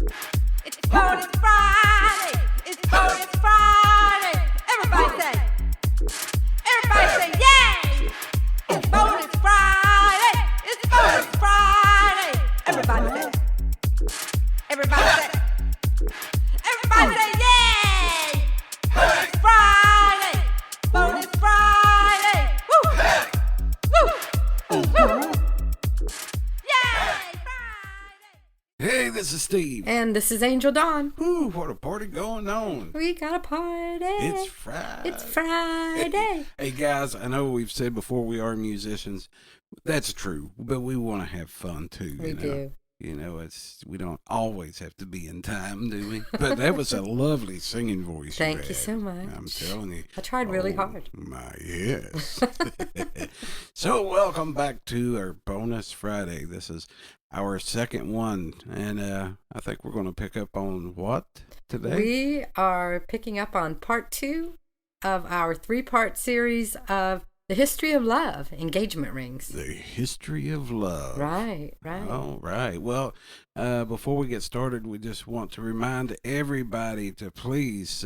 It's Bonus Friday. It's Bonus Friday. Everybody say yay. It's Bonus Friday. It's Bonus Friday. Everybody say yay. Bonus Friday. Bonus Friday. Woo. Woo. Yay, Friday. Hey, this is Steve. And this is Angel Dawn. Ooh, what a party going on. We got a party. It's Friday. It's Friday. Hey, guys, I know we've said before we are musicians. That's true, but we want to have fun, too. We do. You know, we don't always have to be in time, do we? But that was a lovely singing voice. Thank you so much. I'm telling you. I tried really hard. Yes. So, welcome back to our Bonus Friday. This is our second one, and I think we're going to pick up on what today? We are picking up on part 2 of our 3-part series of the history of love, engagement rings. The history of love. Right. All right. Well, before we get started, we just want to remind everybody to please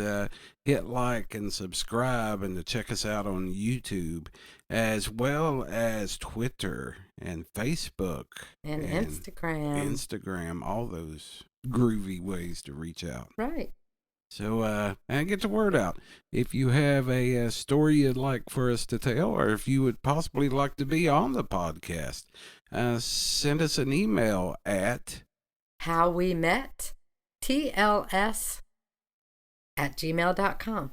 hit like and subscribe and to check us out on YouTube, as well as Twitter and Facebook. And Instagram. All those groovy ways to reach out. Right. So, and get the word out. If you have a story you'd like for us to tell, or if you would possibly like to be on the podcast, send us an email at howwemettls@gmail.com.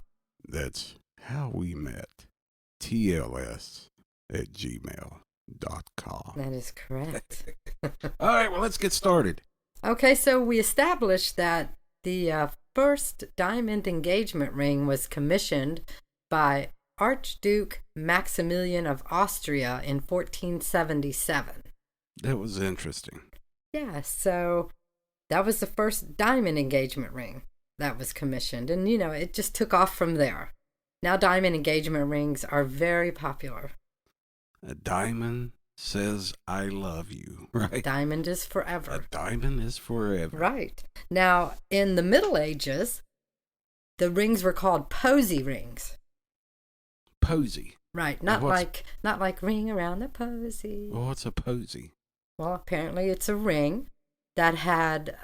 That's howwemettls@gmail.com. That is correct. All right, well, let's get started. Okay, so we established that the first diamond engagement ring was commissioned by Archduke Maximilian of Austria in 1477. That was interesting. Yeah, so that was the first diamond engagement ring that was commissioned. And, you know, it just took off from there. Now diamond engagement rings are very popular. A diamond says I love you, right? Diamond is forever. A diamond is forever. Right. Now, in the Middle Ages, the rings were called posy rings. Posy. Right. Not like ring around the posy. Well, what's a posy? Well, apparently it's a ring that had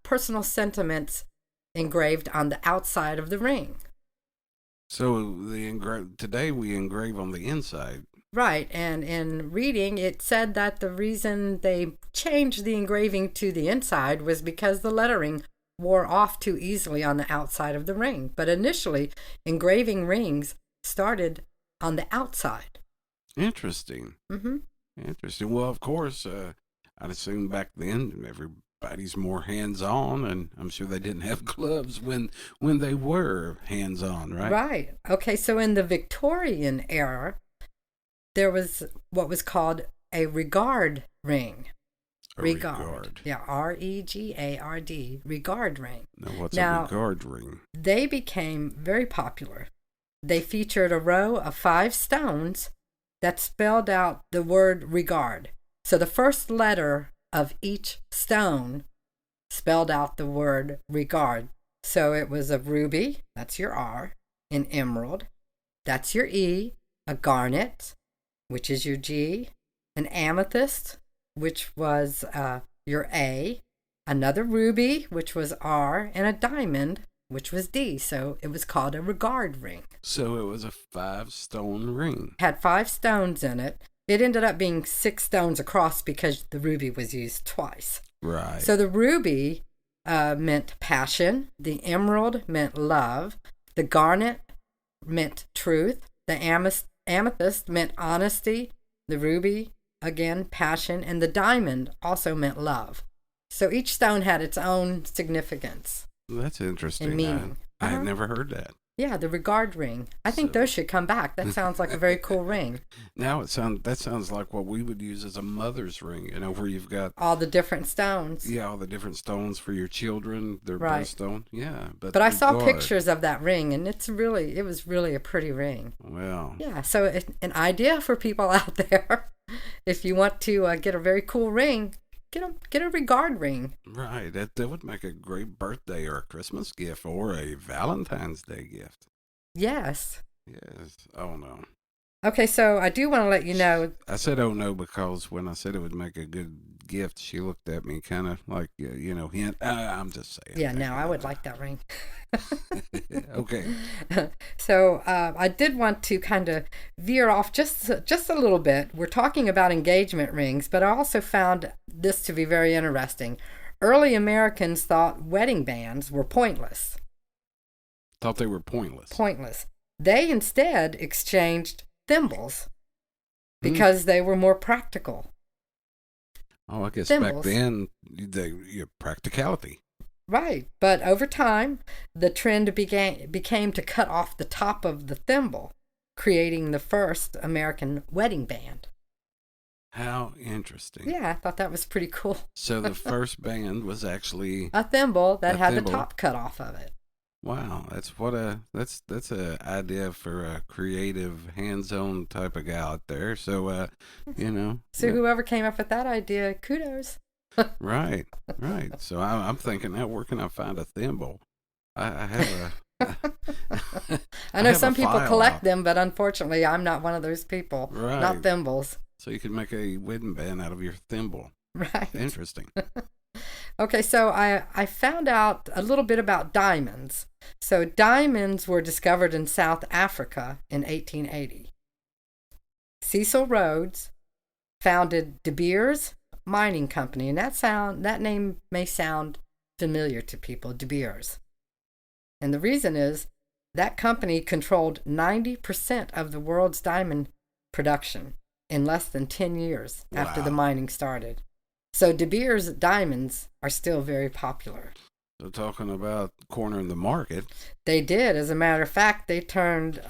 personal sentiments engraved on the outside of the ring. So today we engrave on the inside. Right, and in reading, it said that the reason they changed the engraving to the inside was because the lettering wore off too easily on the outside of the ring. But initially, engraving rings started on the outside. Interesting. Mm-hmm. Interesting. Well, of course, I'd assume back then everybody's more hands-on, and I'm sure they didn't have gloves when they were hands-on, right? Right. Okay, so in the Victorian era, there was what was called a regard ring. Regard. Yeah, R-E-G-A-R-D. Regard ring. Now, what's a regard ring? They became very popular. They featured a row of 5 stones that spelled out the word regard. So the first letter of each stone spelled out the word regard. So it was a ruby, that's your R, an emerald, that's your E, a garnet, which is your G, an amethyst, which was your A, another ruby, which was R, and a diamond, which was D. So it was called a regard ring. So it was a 5-stone ring. Had 5 stones in it. It ended up being 6 stones across because the ruby was used twice. Right. So the ruby meant passion, the emerald meant love, the garnet meant truth, the amethyst meant honesty, the ruby, again, passion, and the diamond also meant love. So each stone had its own significance. That's interesting. And meaning. I had never heard that. Yeah, the regard ring. I think those should come back. That sounds like a very cool ring. Now that sounds like what we would use as a mother's ring, you know, where you've got all the different stones. Yeah, all the different stones for your children, their birthstone. Yeah, but I saw pictures of that ring, and it was really a pretty ring. Well. Yeah, so an idea for people out there, if you want to get a very cool ring, get a regard ring. Right. That would make a great birthday or a Christmas gift or a Valentine's Day gift. Yes. Yes. Oh, no. Okay, so I do want to let you know. I said, oh, no, because when I said it would make a good gift, she looked at me kind of like, hint. I'm just saying. Yeah, no, I would like that ring. Okay. So I did want to kind of veer off just a little bit. We're talking about engagement rings, but I also found this to be very interesting. Early Americans thought wedding bands were pointless. Thought they were pointless. Pointless. They instead exchanged thimbles because they were more practical. Oh, I guess Thimbles. back then, practicality. Right, but over time, the trend became to cut off the top of the thimble, creating the first American wedding band. How interesting. Yeah, I thought that was pretty cool. So the first band was actually, A thimble that had thimble. the top cut off of it. wow, that's a idea for a creative, hands-on type of guy out there. So, So whoever came up with that idea, kudos. right. So I'm thinking, now where can I find a thimble? I have a. I know have some a people file collect out. them, but unfortunately, I'm not one of those people. Right. Not thimbles. So you could make a wedding band out of your thimble. Right. Interesting. Okay, so I found out a little bit about diamonds. So diamonds were discovered in South Africa in 1880. Cecil Rhodes founded De Beers Mining Company, and that name may sound familiar to people, De Beers. And the reason is that company controlled 90% of the world's diamond production in less than 10 years after the Wow. mining started. So De Beers diamonds are still very popular. So talking about cornering the market. They did. As a matter of fact, they turned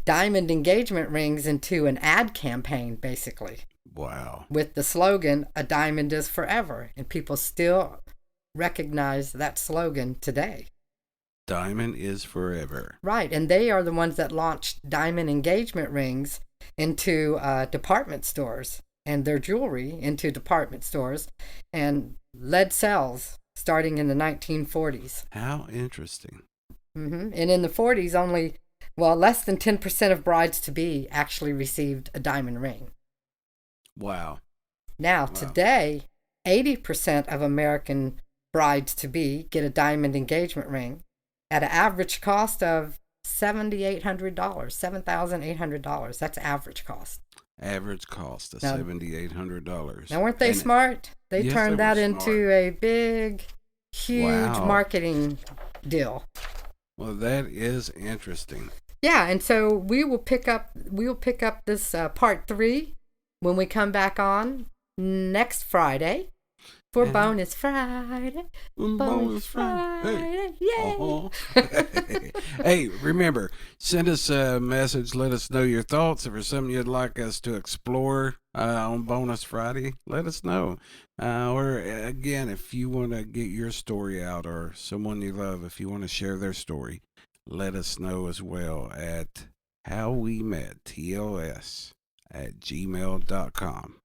diamond engagement rings into an ad campaign, basically, Wow. with the slogan, "A diamond is forever." And people still recognize that slogan today. Diamond is forever. Right. And they are the ones that launched diamond engagement rings into department stores, and their jewelry into department stores, and led sales starting in the 1940s. How interesting. And in the 40s, less than 10% of brides-to-be actually received a diamond ring. Wow. Now, today, 80% of American brides-to-be get a diamond engagement ring at an average cost of $7,800, $7,800. That's average cost. Average cost of Now- $7,800. Now, weren't they And- smart? They Yes, turned they that were into a big, huge Wow. marketing deal. Well, that is interesting. Yeah, and so we will pick up this part 3 when we come back on next Friday for And- Bonus Friday. Bonus Friday. Yay! Uh-huh. Hey, remember, send us a message. Let us know your thoughts. If there's something you'd like us to explore on Bonus Friday, let us know. Or, again, if you want to get your story out or someone you love, if you want to share their story, let us know as well at howwemettls@gmail.com.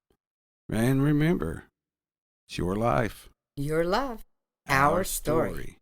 And remember, it's your life. Your love, our story.